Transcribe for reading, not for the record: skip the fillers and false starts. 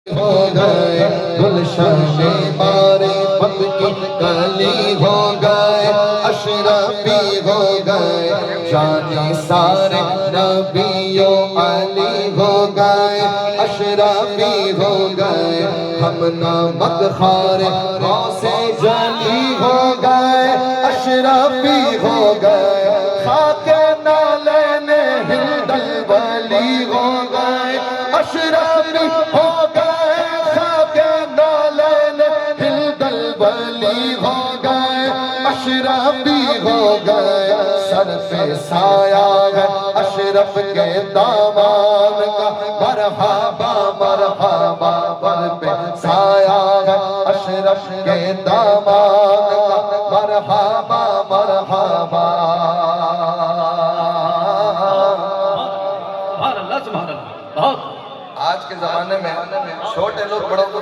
ہو گئے گلشن معرفت کی کلی ہو گئے اشرفی ہو گئے جانے سارے نبیوں علی ہو گئے اشرفی ہو گئے ہم نمک خار غوث جلی ہو گئے اشرفی ہو گئے خاک نالین ہند الولی ہو گئے اشرفی ہو گئے خاک نالین ہند الولی ہو گئے اشرفی ہو گئے سر پہ سایہ ہے اشرف کے دامان کا مرحبا مرحبا سر پہ سایہ ہے اشرف کے دامان کا مرحبا مرحبا سبحان اللہ سبحان اللہ بہت آج کے زمانے میں چھوٹے لوگ بڑوں کو